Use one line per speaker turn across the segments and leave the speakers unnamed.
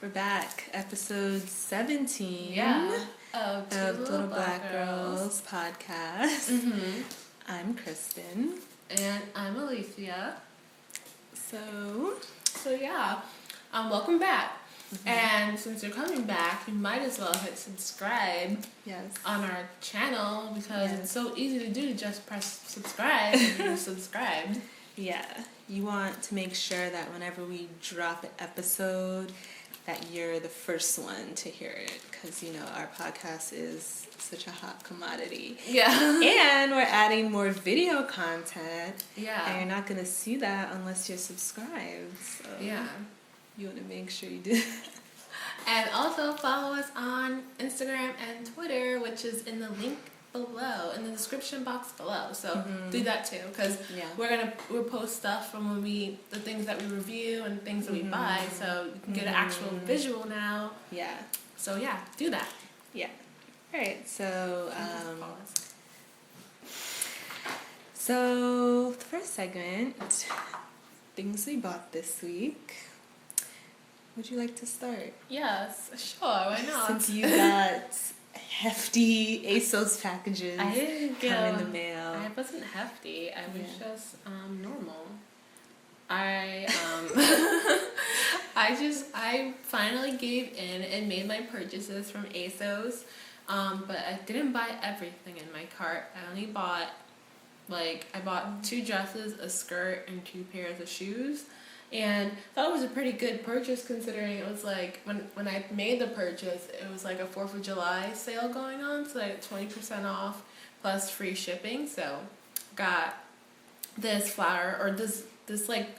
We're back. Episode 17
of
Two Little Black Girls podcast.
Mm-hmm.
I'm Kristen.
And I'm Alicia.
So
welcome back. Mm-hmm. And since you're coming back, you might as well hit subscribe on our channel because it's so easy to do. Just press subscribe and you're subscribed.
Yeah, you want to make sure that whenever we drop an episode that you're the first one to hear it because, you know, our podcast is such a hot commodity.
Yeah.
And we're adding more video content.
Yeah.
And you're not going to see that unless you're subscribed. So
yeah.
You want to make sure you do.
And also follow us on Instagram and Twitter, which is in the link below, in the description box below. So do that too, because we'll post stuff from the things that we review and things that we buy, so you can get an actual visual now. Yeah. So yeah, do that.
Yeah. All right. So so the first segment, things we bought this week. Would you like to start?
Yes, sure. Why not?
Since you got hefty ASOS packages
I didn't
come in the mail.
I wasn't hefty. I was just normal. I finally gave in and made my purchases from ASOS. But I didn't buy everything in my cart. I only bought I bought 2 dresses, a skirt, and 2 pairs of shoes. And I thought it was a pretty good purchase considering it was when I made the purchase, it was like a 4th of July sale going on, so I got 20% off plus free shipping. So got this flower or this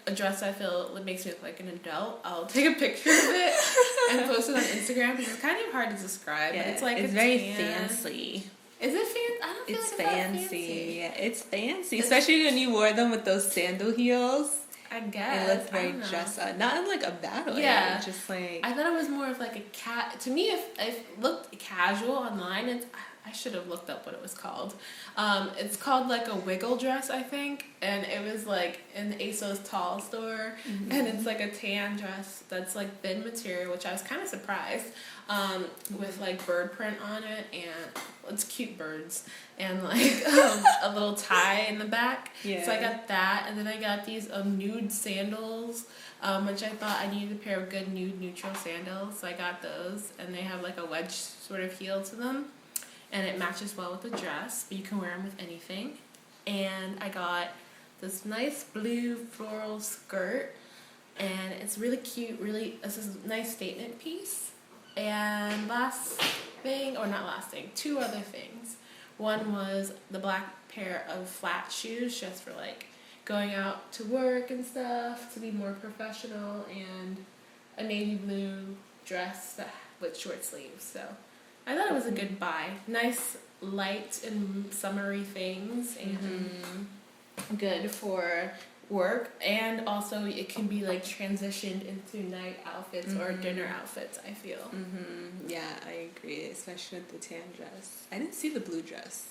a dress I feel makes me look like an adult. I'll take a picture of it and post it on Instagram because it's kind of hard to describe.
Yeah,
but it's
very fancy.
Is it fancy? I don't feel
it's
like
fancy. Yeah, it's fancy, especially when you wore them with those sandal heels.
I guess.
It looked very dress up. Not in a bad way.
Yeah.
Just
I thought it was more of a cat. To me, if it looked casual online, I should have looked up what it was called. It's called a wiggle dress, I think. And it was in the ASOS Tall store. Mm-hmm. And it's a tan dress that's thin material, which I was kind of surprised. With bird print on it and it's cute birds and a little tie in the back. Yeah. So I got that, and then I got these nude sandals, which I thought I needed a pair of good nude neutral sandals. So I got those, and they have a wedge sort of heel to them, and it matches well with the dress, but you can wear them with anything. And I got this nice blue floral skirt, and it's really cute. It's a nice statement piece. And two other things. One was the black pair of flat shoes just for going out to work and stuff to be more professional, and a navy blue dress with short sleeves. So I thought it was a good buy. Nice, light and summery things, and good for work, and also it can be transitioned into night outfits or dinner outfits, I feel.
Yeah, I agree, especially with the tan dress. I didn't see the blue dress.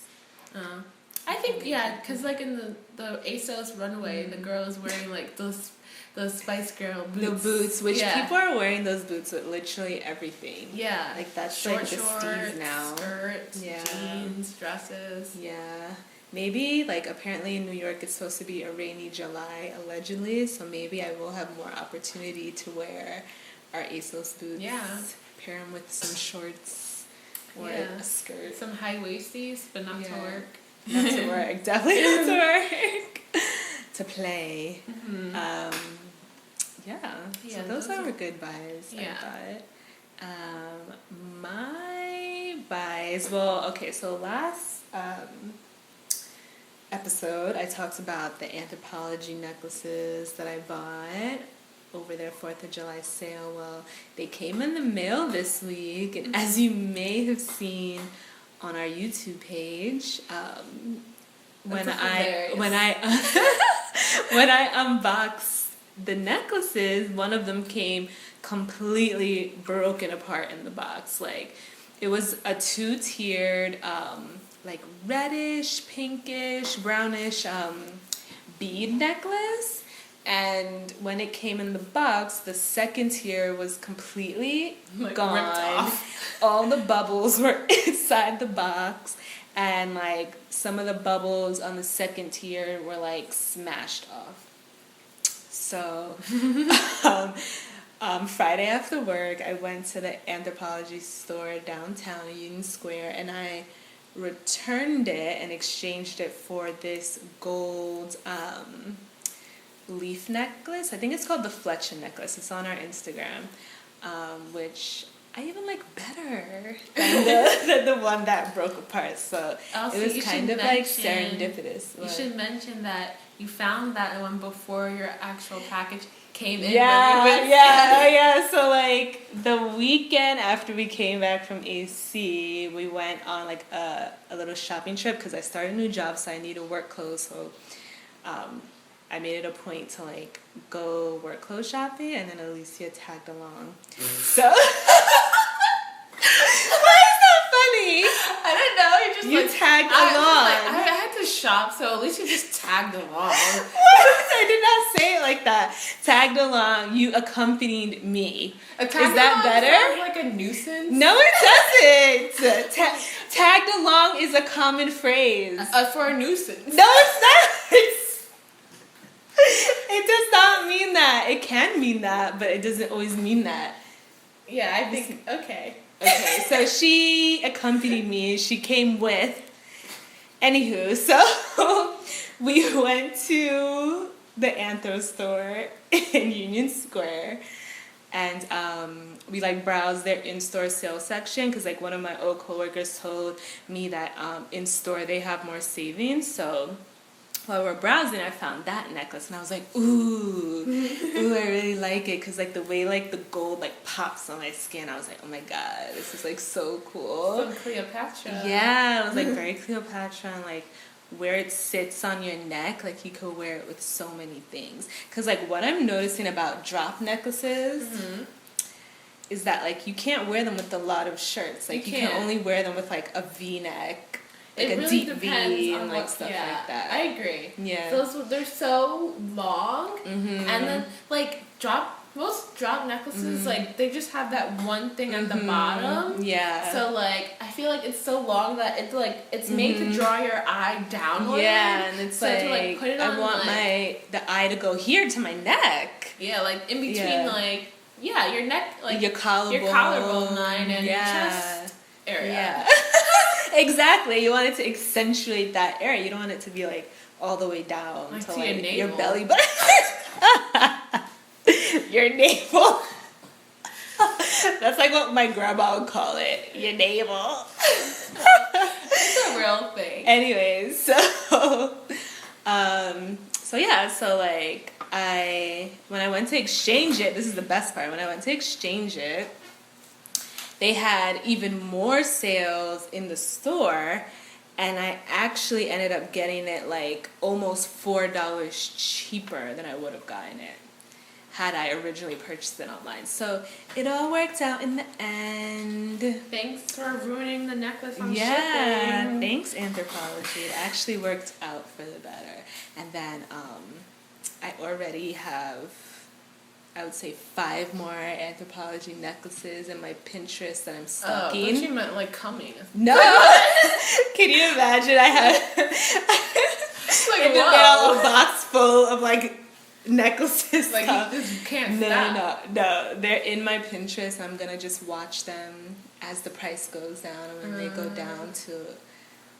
I think because in the ASOS runway, the girl is wearing those Spice Girl boots.
The boots, which people are wearing those boots with literally everything.
Yeah,
that's
short
the steez now.
Skirts, jeans, dresses.
Yeah. Maybe, apparently in New York it's supposed to be a rainy July, allegedly, so maybe I will have more opportunity to wear our ASOS boots. Yeah. Pair them with some shorts or a skirt.
Some high-waisties, but not to work.
Not to work. Definitely not to work. To play. Mm-hmm. So those are good buys, I thought. My buys, so last episode I talked about the Anthropology necklaces that I bought over their 4th of July sale. Well, they came in the mail this week, and as you may have seen on our YouTube page, when I unboxed the necklaces, one of them came completely broken apart in the box. It was a 2-tiered reddish, pinkish, brownish bead necklace, And when it came in the box, the second tier was completely gone.
Ripped off.
All the bubbles were inside the box, and like some of the bubbles on the second tier were like smashed off. So Friday after work, I went to the Anthropology store downtown in Union Square, and I returned it and exchanged it for this gold leaf necklace. I think it's called the Fletcher necklace. It's on our Instagram, which I even like better than the one that broke apart. So
Also,
it was kind of like serendipitous.
You should mention that you found that one before your actual package came in.
Yeah. So like the weekend after we came back from AC, we went on like a little shopping trip because I started a new job, so I needed work clothes. So I made it a point to like go work clothes shopping, and then Alicia tagged along. So why is that funny?
I don't know. You
tagged along.
I had to shop, so at least you just tagged along.
I did not say it like that. Tagged along. You accompanied me. Is that better?
Like a nuisance?
No, it doesn't. Tagged along is a common phrase.
For a nuisance.
No, it's not. It does not mean that. It can mean that, but it doesn't always mean that.
Yeah, I think. Okay.
Okay, so she accompanied me. She came with. Anywho, so we went to the Anthro store in Union Square, and we like browsed their in-store sales section because like one of my old coworkers told me that in store they have more savings. So while we were browsing, I found that necklace, and I was like, ooh, I really like it, because like the way like the gold like pops on my skin, I was like, oh my god, this is like so cool.
From Cleopatra.
Yeah, it was like very Cleopatra, and like where it sits on your neck, like you could wear it with so many things. Because like what I'm noticing about drop necklaces is that like you can't wear them with a lot of shirts. Like you can only wear them with like a V-neck. Like
it
a
really
deep
depends
V
on
and like stuff like that.
I agree.
Yeah.
They're so long, and then like most drop necklaces like they just have that one thing at the bottom.
Yeah.
So like I feel like it's so long that it's made to draw your eye downward.
Yeah, and it's
so to like put it on,
I want the eye to go here to my neck.
Yeah, like in between like your neck, like
your
collarbone line and your chest area.
Yeah. Exactly. You want it to accentuate that area. You don't want it to be like all the way down
like
to
your
like
navel.
your belly button. Your navel. That's like what my grandma would call it. Your navel.
It's a real thing.
Anyways, so like when I went to exchange it, this is the best part. When I went to exchange it, they had even more sales in the store, and I actually ended up getting it like almost $4 cheaper than I would have gotten it had I originally purchased it online. So it all worked out in the end.
Thanks for ruining the necklace on shipping.
Yeah, thanks Anthropology. It actually worked out for the better. And then I already have, I would say, 5 more Anthropology necklaces in my Pinterest that I'm stalking.
Oh, I thought you meant like coming.
No! Can you imagine? I have
like,
a box full of like necklaces.
Like you can't stop.
No. They're in my Pinterest. I'm gonna just watch them as the price goes down, and when they go down to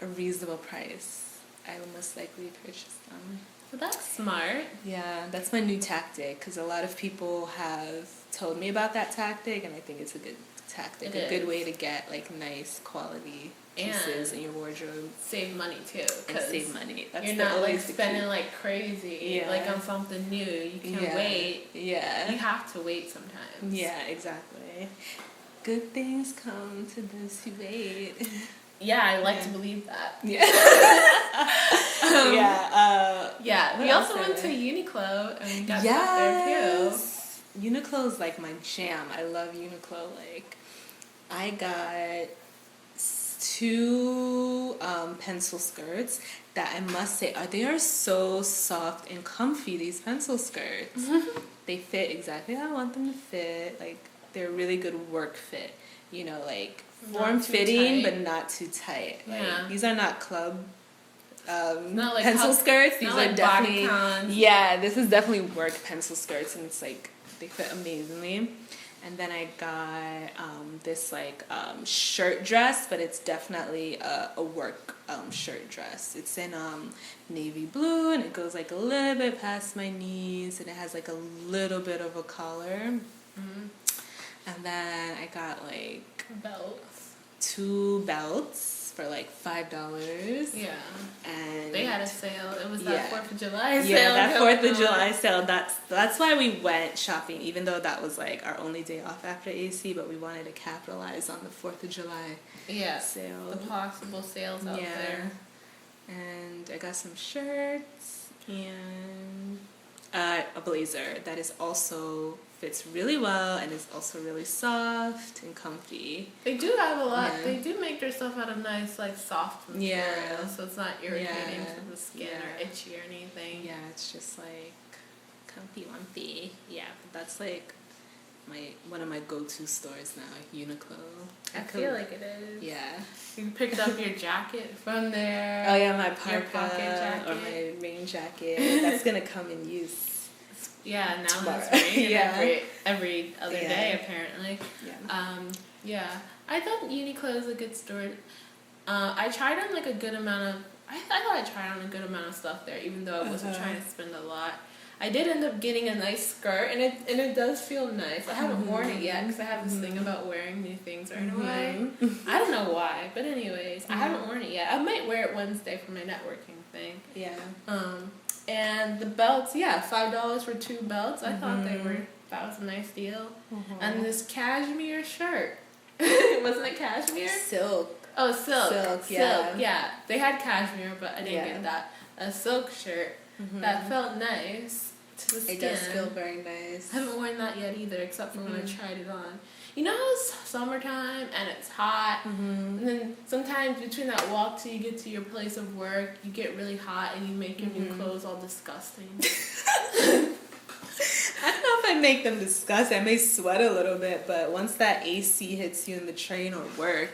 a reasonable price, I will most likely purchase them.
Well, that's smart.
Yeah, that's my new tactic, because a lot of people have told me about that tactic, and I think it's a good tactic, good way to get like nice quality pieces in your wardrobe.
Save money too.
And save money. That's
you're not like spending like crazy like on something new. You can't wait.
Yeah.
You have to wait sometimes.
Yeah, exactly. Good things come to those who wait.
Yeah, I like to believe that.
Yeah.
We also went to Uniqlo and we got stuff there too.
Uniqlo is like my jam. I love Uniqlo. Like, I got two pencil skirts that I must say they are so soft and comfy. These pencil skirts, they fit exactly how I want them to fit. Like they're really good work fit. You know, like form fitting but not too tight. Like these are not club not like pencil skirts. These are like definitely this is definitely work pencil skirts, and it's like they fit amazingly. And then I got this like shirt dress, but it's definitely a work shirt dress. It's in navy blue, and it goes like a little bit past my knees, and it has like a little bit of a collar. And then I got like two belts for like $5.
Yeah.
And
they had a sale. It was that 4th of July sale.
Yeah, that 4th of July sale. That's why we went shopping, even though that was like our only day off after AC, but we wanted to capitalize on the 4th of July sale.
The possible sales out there.
And I got some shirts and a blazer that is also fits really well and is also really soft and comfy.
They do have a lot. They do make their stuff out of nice, like, soft material, so it's not irritating to the skin or itchy or anything.
Yeah, it's just like comfy, lumpy. Yeah, but that's like one of my go-to stores now, Uniqlo.
I feel like it is.
Yeah.
You picked up your jacket from there.
Oh yeah, my parka or my rain jacket. That's gonna come in use.
Yeah, now that it's raining every other day apparently. Yeah. I thought Uniqlo is a good store. I tried on like a good amount of. I thought I tried on a good amount of stuff there, even though I wasn't trying to spend a lot. I did end up getting a nice skirt, and it does feel nice. I haven't worn it yet because I have this thing about wearing new things right away. I don't know why, but anyways, I haven't worn it yet. I might wear it Wednesday for my networking thing.
Yeah.
And the belts, $5 for 2 belts. I thought that was a nice deal. And this cashmere shirt. Wasn't it cashmere?
Silk.
Oh, silk. Yeah. They had cashmere, but I didn't get that. A silk shirt that felt nice to the skin.
It does feel very nice.
I haven't worn that yet either, except for when I tried it on. You know how it's summertime and it's hot, and then sometimes between that walk till you get to your place of work, you get really hot and you make your new clothes all disgusting.
I don't know if I make them disgusting. I may sweat a little bit, but once that AC hits you in the train or work,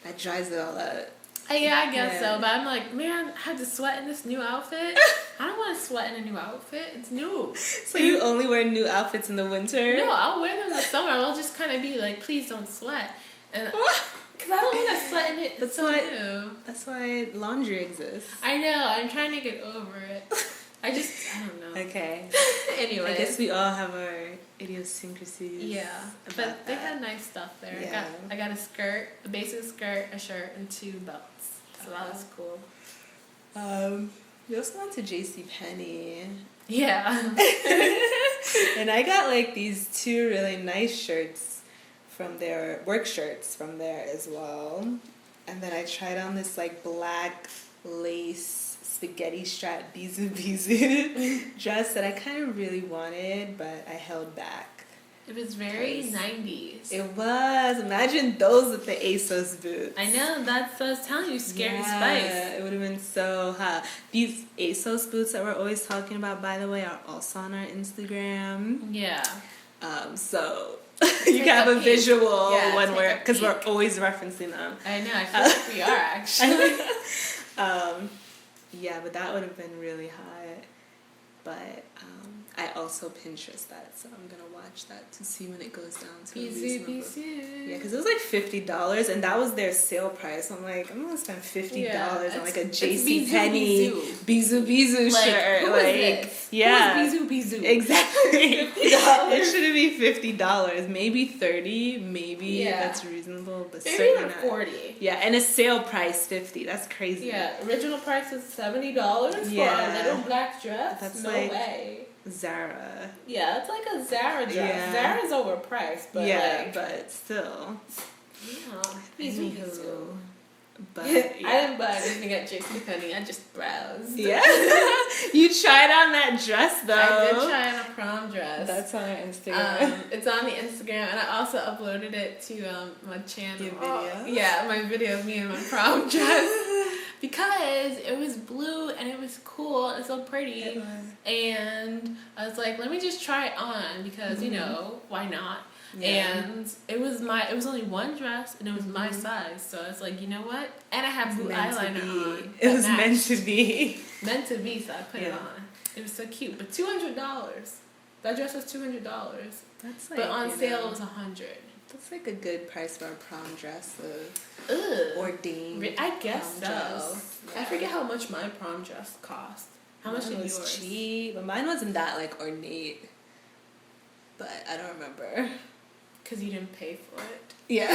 that dries it all up.
Yeah, I guess so, but I'm like, man, I had to sweat in this new outfit. I don't want to sweat in a new outfit. It's new.
So you only wear new outfits in the winter?
No, I'll wear them in the summer. I'll just kind of be like, please don't sweat. And because I don't want to sweat in it. It's so new.
That's why laundry exists.
I know. I'm trying to get over it. I don't know.
Okay.
Anyway.
I guess we all have our idiosyncrasies.
Yeah. But they had nice stuff there.
Yeah.
I got a skirt, a basic skirt, a shirt, and 2 belts. So that was cool.
We also went to JCPenney.
Yeah.
And I got like these 2 really nice shirts from their work shirts from there as well. And then I tried on this like black lace spaghetti strap bizu dress that I kind of really wanted, but I held back.
It was very 90s.
It was. Imagine those with the ASOS boots.
I know. That's what I was telling you. Scary Spice.
It would have been so hot. These ASOS boots that we're always talking about, by the way, are also on our Instagram.
Yeah.
So you can have a visual when because we're always referencing them.
I know. I feel like we are actually.
Yeah, but that would have been really hot. But I also Pinterest that, so I'm gonna watch that to see when it goes down to
Bizu.
Yeah, because it was like $50, and that was their sale price. I'm like, I'm gonna spend $50 on like a JCPenney Bizu
like,
shirt.
Who
like,
is this?
yeah,
Who is Bizu?
Exactly. It shouldn't be $50. Maybe $30. Maybe that's reasonable, but
maybe
certainly
like
not.
$40.
Yeah, and a sale price $50. That's crazy.
Yeah, original price was $70 for a little black dress.
That's
no
like
way.
Zara.
Yeah, it's like a Zara dress.
Yeah.
Zara's overpriced, but
but still.
Yeah.
Anywho, But
I didn't buy anything at JCPenney. I just browsed.
Yeah. You tried on that dress though.
I did try on a prom dress.
That's on our Instagram.
It's on the Instagram, and I also uploaded it to my channel.
Your video?
Yeah, my video of me in my prom dress. Because it was blue and it was cool and so pretty.
It was.
And I was like, let me just try it on because, you know, why not?
Yeah.
And it was only one dress and it was my size. So I was like, you know what? And I had blue eyeliner on.
It was meant to be.
Meant to be, so I put it on. It was so cute. But $200. That dress was $200.
That's like,
but on sale it was $100.
That's like a good price for a prom dress.
Ugh.
Ordained.
I guess so.
Dress. Yeah.
I forget how much my prom dress cost. How much did yours?
Was cheap, but mine wasn't that like ornate. But I don't remember.
Because you didn't pay for it.
Yeah.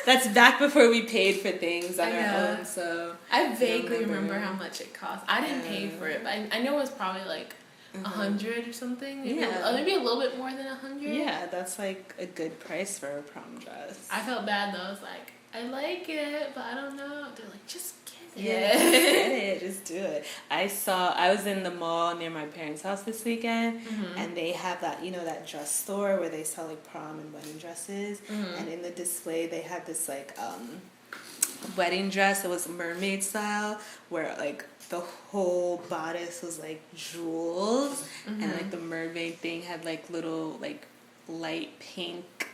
That's back before we paid for things on our own, so
I vaguely remember how much it cost. I didn't pay for it, but I know it was probably like $100 or something. Maybe maybe a little bit more than $100.
Yeah, that's like a good price for a prom dress.
I felt bad though. I was like, I like it, but I don't know. They're like, just get it.
Yeah, just get it. Just do it. I was in the mall near my parents' house this weekend, and they have that, you know, that dress store where they sell like prom and wedding dresses, and in the display they had this like wedding dress. It was mermaid style, where like the whole bodice was like jewels, and like the mermaid thing had like little like light pink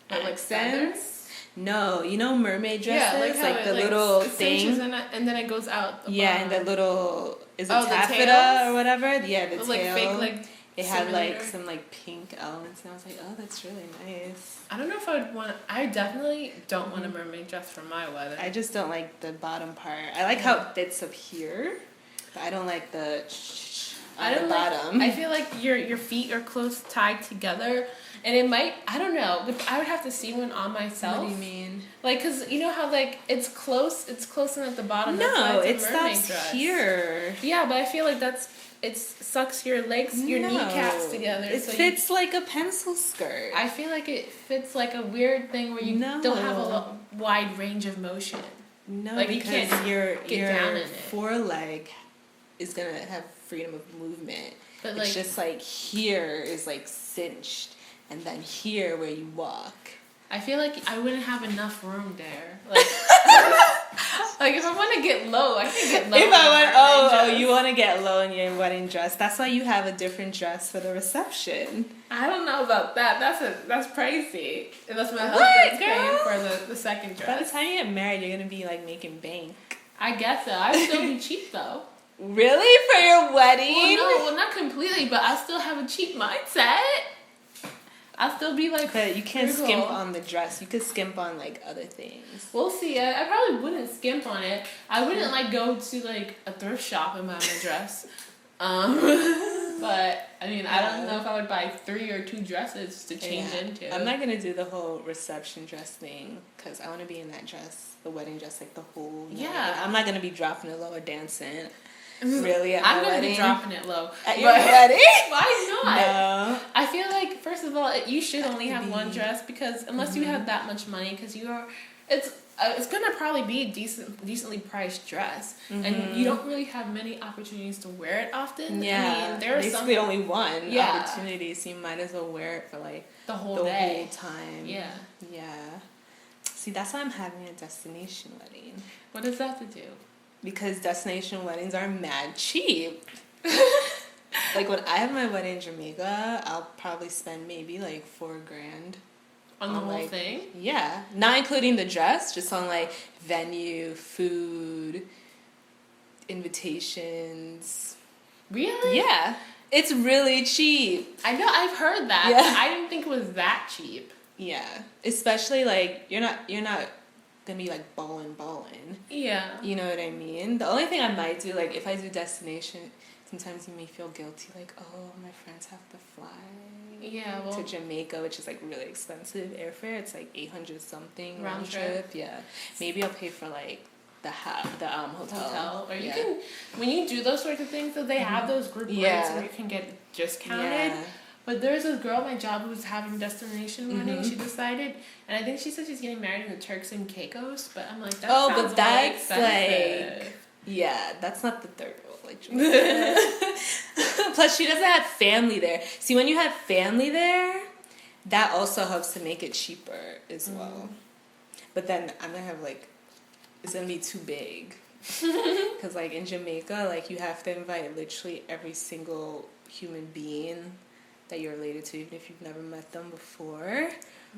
accents. No, you know mermaid dresses, like the little thing,
and then it goes out.
And the little is it
the
taffeta
tails?
or whatever? Yeah, the tail.
Like fake, like
it had like some like pink elements, and I was like, oh, that's really nice.
I don't know if I would want. I definitely don't want a mermaid dress for my wedding.
I just don't like the bottom part. I like how it fits up here, but I don't like the bottom.
I feel like your feet are close tied together. And it might, I don't know, but I would have to see one on myself.
What do you mean?
Like, because you know how, like, it's close and at the bottom.
No,
it
stops here.
Yeah, but I feel like it sucks your legs, your kneecaps together.
It fits like a pencil skirt.
I feel like it fits like a weird thing where you don't have a wide range of motion.
No,
like,
because
you can't
your
down in it.
foreleg is going to have freedom of movement.
But
it's
like,
just like here is like cinched. And then here where you walk.
I feel like I wouldn't have enough room there. Like, like if I want to get low, I can get low.
If I want, you want to get low in your wedding dress. That's why you have a different dress for the reception.
I don't know about that. That's pricey. Unless my husband's paying for the second dress.
By the time you get married, you're gonna be like making bank.
I guess so. I'd still be cheap though.
Really? For your wedding?
Well, not completely, but I still have a cheap mindset. I'll still be like,
but you can't skimp on the dress. You could skimp on like other things.
We'll see. I probably wouldn't skimp on it. I wouldn't like go to like a thrift shop and buy my dress. But I mean, I don't know if I would buy 3 or 2 dresses to change into.
I'm not gonna do the whole reception dress thing because I want to be in that dress, the wedding dress, like the whole night.
Yeah.
I'm not gonna be dropping it low or dancing. Really,
I'm gonna be dropping it low
at your wedding.
Why not?
No.
I feel like first of all, you should only have one dress because unless you have that much money, because it's gonna probably be a decently priced dress, and you don't really have many opportunities to wear it often.
Yeah,
I mean, there are
basically only one opportunity, so you might as well wear it for like
the whole
time.
Yeah.
See, that's why I'm having a destination wedding.
What does that have to do?
Because destination weddings are mad cheap. Like when I have my wedding in Jamaica, I'll probably spend maybe like $4,000
on the whole thing.
Yeah, not including the dress, just on like venue, food, invitations.
Really?
Yeah, it's really cheap.
I know, I've heard that.
Yeah.
But I didn't think it was that cheap.
Yeah, especially like you're not gonna be like balling.
Yeah.
You know what I mean? The only thing I might do, like if I do destination, sometimes you may feel guilty, like, oh, my friends have to fly to Jamaica, which is like really expensive airfare. It's like $800 something round trip. Yeah, maybe I'll pay for like the hotel.
Or you can, when you do those sorts of things, so they have those group rates where you can get discounted. Yeah. But there's this girl at my job who was having destination wedding. She decided, and I think she said she's getting married in the Turks and Caicos. But I'm like, that sounds
but that's
expensive.
Yeah, that's not the third rule. Like, plus, she doesn't have family there. See, when you have family there, that also helps to make it cheaper as well. But then I'm gonna have it's gonna be too big. Because in Jamaica, you have to invite literally every single human being that you're related to, even if you've never met them before.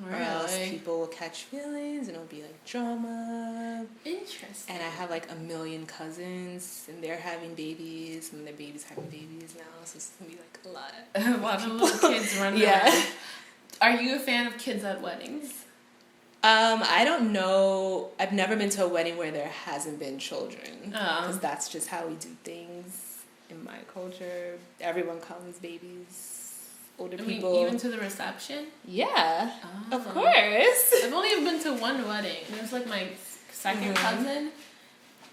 Really? Or else people will catch feelings and it'll be drama.
Interesting.
And I have a million cousins and they're having babies and their babies having babies now, so it's gonna be a lot.
A lot of little kids running around. Are you a fan of kids at weddings?
I don't know. I've never been to a wedding where there hasn't been children. Because that's just how we do things in my culture. Everyone comes, babies, older people.
Even to the reception?
Yeah, of course.
I've only been to one wedding. It was my second cousin.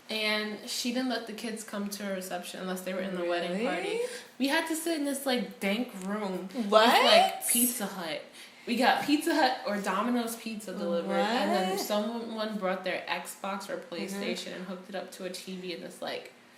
And she didn't let the kids come to her reception unless they were in the wedding party. We had to sit in this dank room.
What?
With Pizza Hut. We got Pizza Hut or Domino's Pizza delivered, and then someone brought their Xbox or PlayStation and hooked it up to a TV in this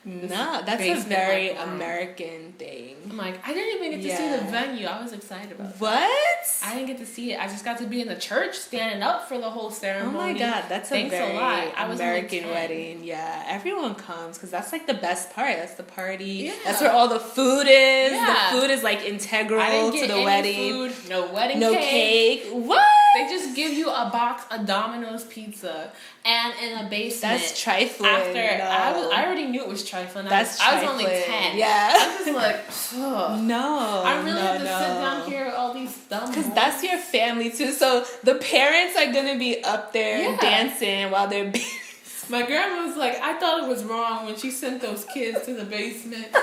No, that's a very American thing.
I'm I didn't even get to see the venue. I was excited about it.
What?
I didn't get to see it. I just got to be in the church standing up for the whole ceremony.
Oh my God, that's
Thanks
a very
a lot. I was
American wedding. Yeah, everyone comes because that's the best part. That's the party.
Yeah.
That's where all the food is.
Yeah.
The food is integral to the wedding.
Food, no wedding
no
cake.
What?
They just give you a box of Domino's pizza and in a basement.
That's trifling.
I already knew it was trifling. I was only 10.
Yeah.
I'm just ugh.
No.
I really have to sit down here with all these dumb.
Because that's your family too. So the parents are gonna be up there dancing while they're.
My grandma was I thought it was wrong when she sent those kids to the basement.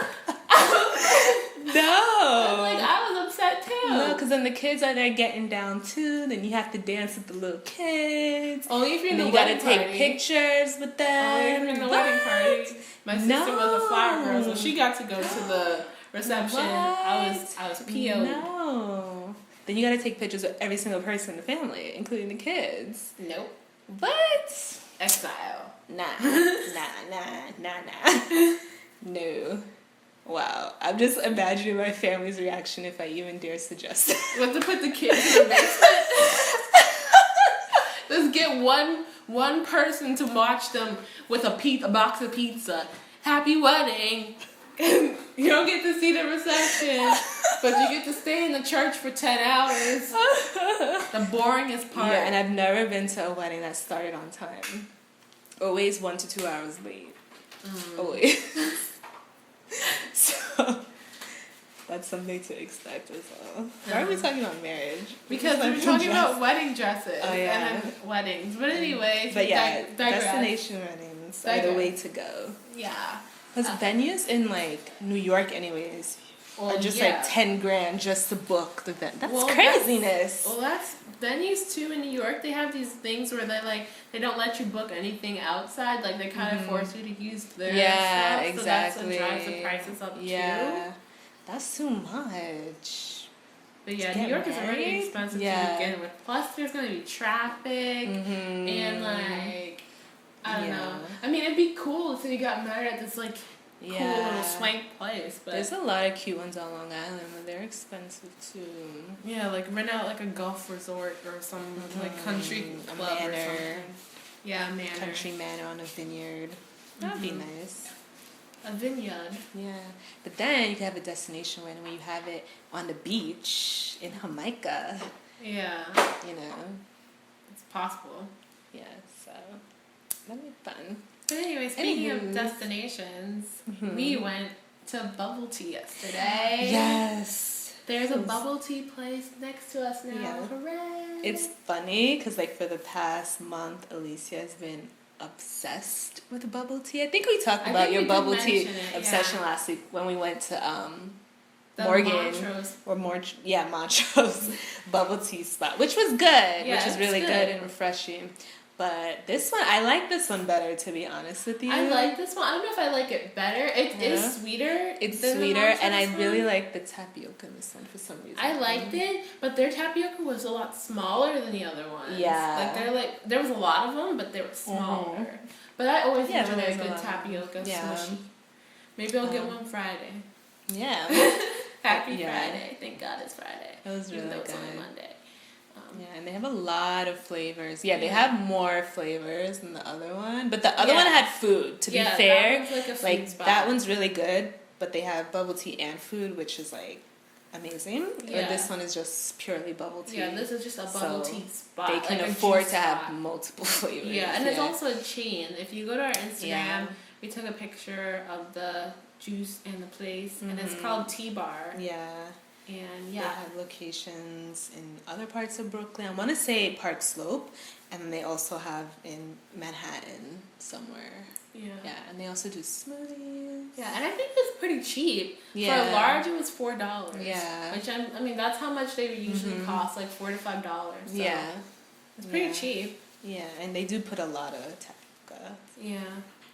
No.
I was upset too.
No, because then the kids are there getting down too. Then you have to dance with the little kids.
Only if you're in the
wedding
wedding
party. You gotta
take
pictures with them.
Only if you're in the wedding party. My sister was a flower girl, so she got to go to the reception. I was PO'd.
No. Then you gotta take pictures with every single person in the family, including the kids.
Nope.
What?
Exile.
Nah. No. Wow. I'm just imagining my family's reaction if I even dare suggest it.
We have to put the kids in the basement. Let's get one person to watch them with a box of pizza. Happy wedding. You don't get to see the reception, but you get to stay in the church for 10 hours. The boringest part.
Yeah, and I've never been to a wedding that started on time. Always 1 to 2 hours late. Always. So that's something to expect as well. Why are we talking about marriage?
Because we were talking about wedding dresses and then weddings. But anyways,
but destination weddings are the way to go.
Yeah.
Because venues in New York anyways are just $10,000 just to book the event. That's craziness.
That's venues too in New York. They have these things where they don't let you book anything outside. They kind of force you to use their stuff.
Exactly.
So that's what drives the prices up too.
That's too much.
But New York is already expensive to begin with. Plus, there's going to be traffic and I don't know. I mean, it'd be cool if you got married at this cool little swank place, but
there's a lot of cute ones on Long Island, but they're expensive too.
Yeah, rent out a golf resort or some country club or something. Yeah, a manor.
Country manor on a vineyard. That'd be nice.
A vineyard.
Yeah, but then you can have a destination wedding when you have it on the beach in Jamaica.
Yeah.
It's
possible.
Yeah, so that'd be fun.
But anyway, speaking of destinations, we went to bubble tea yesterday.
Yes.
There's a bubble tea place next to us now.
Yeah.
Hooray.
It's funny because for the past month, Alicia has been obsessed with bubble tea. I think we talked about your bubble tea obsession last week when we went to Morgan Montrose bubble tea spot, which was good, which is really good and refreshing. But this one, I like this one better, to be honest with you.
I like this one. I don't know if I like it better. It is sweeter.
It's
than the
sweeter, and I
one.
really like the tapioca in this one for some reason.
I liked it, but their tapioca was a lot smaller than the other ones.
Yeah.
There was a lot of them, but they were smaller. But I always enjoy a good tapioca
Yeah.
smushy. Maybe I'll get one Friday.
Yeah.
Happy Friday. Thank God it's Friday.
It was really
Even though
good.
it's only Monday.
Yeah, and they have a lot of flavors. Yeah, they have more flavors than the other one. But the other one had food, to be fair.
That one's like a food spot.
That one's really good, but they have bubble tea and food, which is like amazing.
Yeah.
Or this one is just purely bubble tea.
Yeah, this is just a bubble tea spot.
They can
like
afford to have multiple flavors.
Yeah, and it's also a chain. If you go to our Instagram, we took a picture of the juice and the place, and it's called Tea Bar.
Yeah.
And
they have locations in other parts of Brooklyn. I want to say Park Slope, and they also have in Manhattan somewhere. Yeah. Yeah, and they also do smoothies.
Yeah, and I think it's pretty cheap.
Yeah.
For a large, it was $4.
Yeah.
Which I mean, that's how much they usually cost, like $4 to $5. So
yeah.
It's pretty cheap.
Yeah, and they do put a lot of tapioca.
Yeah.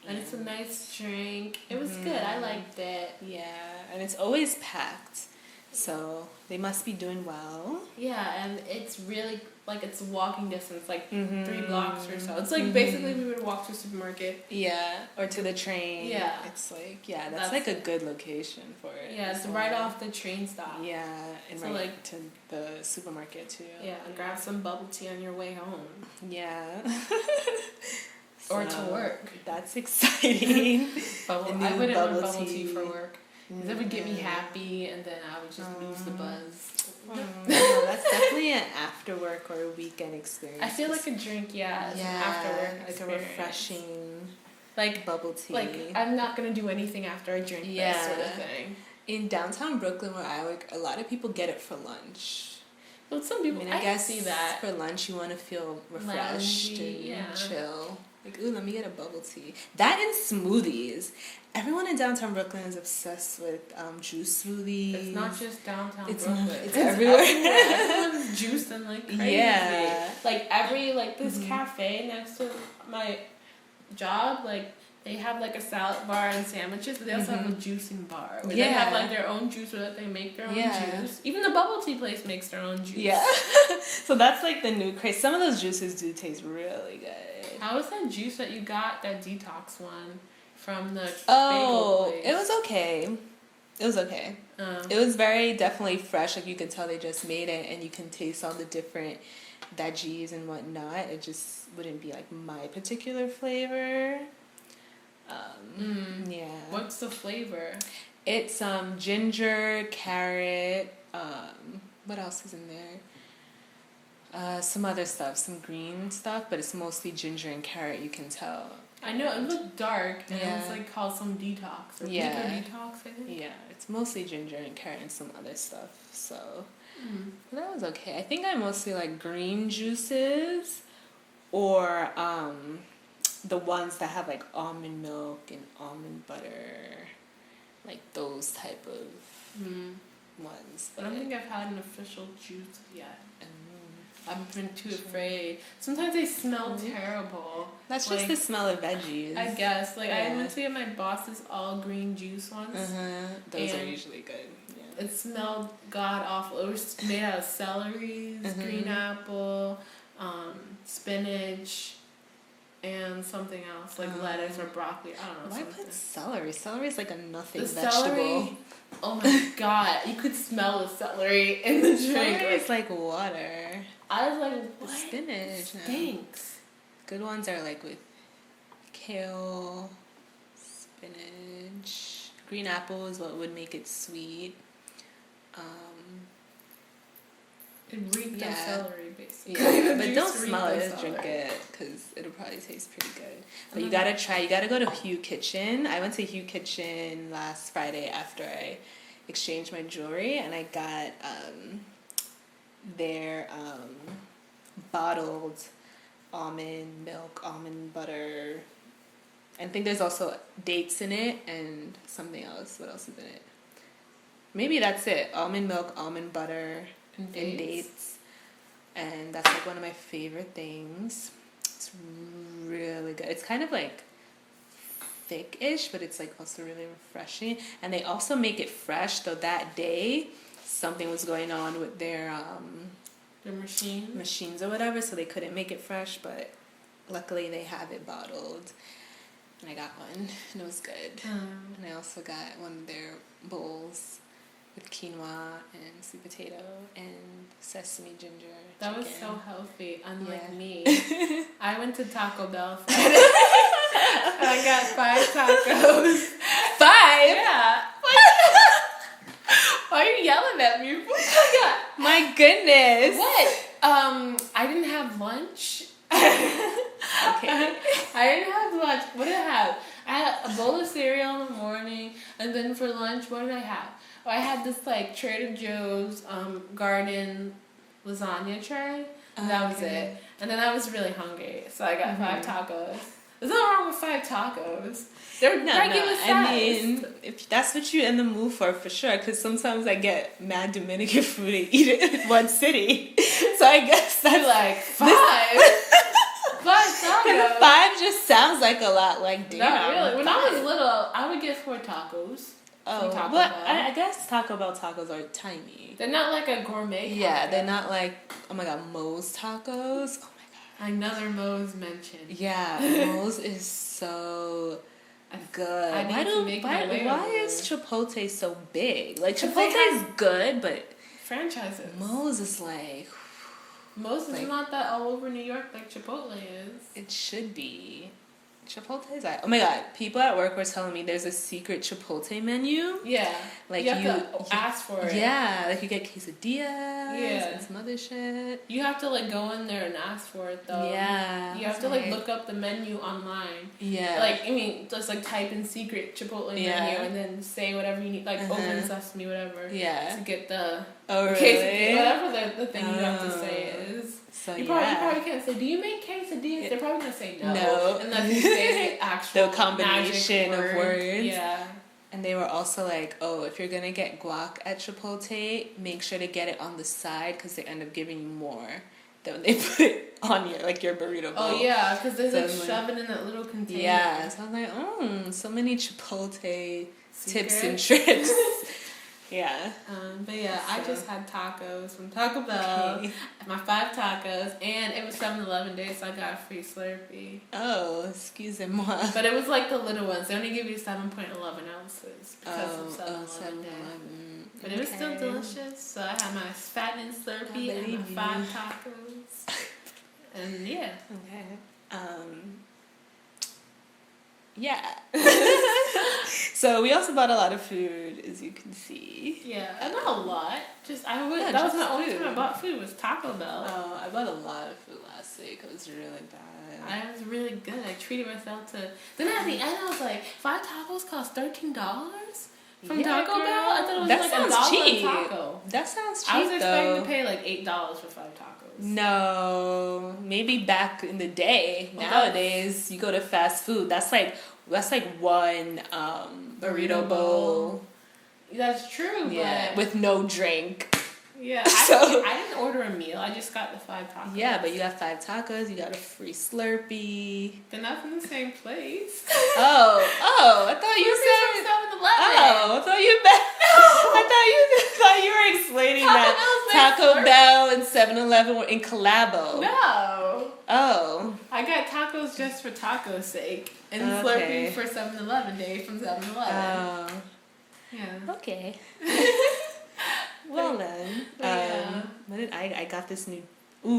And it's a nice drink. It was good. I liked it.
Yeah, and it's always packed. So they must be doing well.
Yeah, and it's really like it's walking distance, like 3 blocks or so. It's like basically we would walk to a supermarket.
Yeah, or to the train.
Yeah.
It's like, that's like a good location for it.
Yeah, it's right off the train stop.
Yeah, and
so like
to the supermarket too.
Yeah, grab some bubble tea on your way home.
Yeah.
Or to work.
That's exciting.
I wouldn't want bubble tea for work. That would get me happy, and then I would just lose the buzz.
No, that's definitely an after work or a weekend experience.
I feel like a drink, an after work
like a refreshing,
like
bubble tea.
Like I'm not gonna do anything after I drink this sort of thing.
In downtown Brooklyn, where I work, a lot of people get it for lunch.
Well, some people, I guess, see that
for lunch you want to feel refreshed
loungy,
and chill. Like, ooh, let me get a bubble tea. That and smoothies. Everyone in downtown Brooklyn is obsessed with juice smoothies.
It's not just downtown
Brooklyn.
It's
everywhere.
Everyone's juicing like crazy.
Yeah.
Like this cafe next to my job, like they have like a salad bar and sandwiches, but they also have a juicing bar. Where they have like their own juice, or that they make their own juice. Even the bubble tea place makes their own juice.
Yeah. So that's like the new craze. Some of those juices do taste really good.
How was that juice that you got, that detox one, from the
bagel place?
It
was okay. It was okay. It was very definitely fresh. Like you could tell they just made it, and you can taste all the different veggies and whatnot. It just wouldn't be like my particular flavor. Yeah.
What's the flavor?
It's ginger, carrot. What else is in there? Some other stuff, some green stuff, but it's mostly ginger and carrot. You can tell.
I know it looked dark, and it's like called some detox or pico detox. I think.
Yeah, it's mostly ginger and carrot and some other stuff. So that was okay. I think I mostly like green juices, or the ones that have like almond milk and almond butter, like those type of ones.
I don't think I've had an official juice yet. I've been too afraid. Sometimes they smell terrible.
That's just the smell of veggies.
I guess. Like I went to get my boss's all green juice once.
Those are usually good. Yeah.
It smelled god awful. It was made out of celery, green apple, spinach, and something else like lettuce or broccoli. I don't know.
Why put celery? Celery is like a nothing vegetable.
Celery, oh my god! You could smell the celery in the drink.
Celery is like water.
I was like, what?
Spinach.
Stinks.
Good ones are like with kale, spinach, green apple is what would make it sweet.
It reeked of celery, basically.
Yeah, but don't smell it, just drink it, because it'll probably taste pretty good. But you gotta try, you gotta go to Hue Kitchen. I went to Hue Kitchen last Friday after I exchanged my jewelry, and I got their bottled almond milk, almond butter. I think there's also dates in it and something else. What else is in it? Maybe that's it. Almond milk, almond butter, and dates. And that's like one of my favorite things. It's really good. It's kind of like thick-ish, but it's like also really refreshing. And they also make it fresh, though that day something was going on with their machines or whatever, so they couldn't make it fresh, but luckily they have it bottled. And I got one, and it was good. And I also got one of their bowls with quinoa and sweet potato and sesame ginger
That
chicken.
was so healthy, unlike
Yeah.
me. I went to Taco Bell Friday. And I got 5 tacos.
5?
Yeah. Why are you yelling at me? What I got?
My goodness.
What? I didn't have lunch.
Okay.
I didn't have lunch. What did I have? I had a bowl of cereal in the morning, and then for lunch, what did I have? Oh, I had this like Trader Joe's garden lasagna tray. And that was it. And then I was really hungry, so I got 5 tacos. There's nothing wrong with 5 tacos. They're regular size.
I mean, if that's what you're in the mood for sure. Because sometimes I get mad Dominican food and eat it in one city. So I guess that's
like 5. 5 tacos.
5 just sounds like a lot. Like damn.
Not really. When I was little, I would get 4 tacos.
Oh,
Taco
but
Bell.
I guess Taco Bell tacos are tiny.
They're not like a gourmet taco.
Yeah, they're not like, oh my god, Moe's tacos. Oh my god.
Another Moe's mention.
Yeah, Moe's is so good.
I need to make my way
why
over
is Chipotle so big? Like
'Cause they
Chipotle is
have
good, but
franchises.
Moe's is like
Moe's is not that all over New York like Chipotle is.
it should be. Chipotle is like, oh my god, people at work were telling me there's a secret Chipotle menu.
Yeah.
Like
you have to ask for it.
Yeah, like you get quesadillas and some other shit.
You have to like go in there and ask for it though.
Yeah.
You have to like look up the menu online.
Yeah.
Like, I mean, just like type in secret Chipotle menu and then say whatever you need, like open sesame, whatever.
Yeah.
To get the
really?
whatever the thing you have to say is.
So
you probably can't say, do you make quesadillas? They're probably going to say no.
No.
Unless you say the actual
the combination
magic
of words.
Yeah.
And they were also like, oh, if you're going to get guac at Chipotle, make sure to get it on the side because they end up giving you more than when they put it on your burrito bowl.
Oh, yeah, because they
So
like shove it in that little container.
Yeah, so I'm like, so many Chipotle tips and tricks. Yeah.
But yeah, I just had tacos from Taco Bell.
Okay.
My 5 tacos, and it was 7-Eleven day, so I got a free Slurpee.
Oh, excusez-moi.
But it was like the little ones. They only give you 7.11 ounces because of 7-Eleven day. But it was still delicious. So I had my fattening Slurpee and my 5 tacos. And yeah.
Okay. Yeah. So we also bought a lot of food, as you can see.
Yeah, not a lot. That was my only time I bought food was Taco Bell.
Oh, I bought a lot of food last week. It was really bad.
I was really good. I treated myself to. Then at the end, I was like, 5 tacos cost $13 from Taco Bell. I thought it was like $1 a taco.
That sounds cheap.
I was expecting to pay like $8 for 5 tacos.
No, maybe back in the day. Nowadays, you go to fast food. That's like one burrito bowl.
That's true.
Yeah,
but
with no drink.
Yeah,
So-
I didn't order a meal. I just got the 5 tacos.
Yeah, but you got 5 tacos. You got a free Slurpee.
They're not from the same place.
Oh! I thought you said.
7-Eleven.
I thought you meant. I thought you were explaining that Taco Bell and 7-Eleven were in collabo.
No.
Oh.
I got tacos just for taco's sake, and
Okay.
Slurpee for 7-Eleven day from 7-Eleven.
Oh.
Yeah.
Okay. Well then, what did I got this new?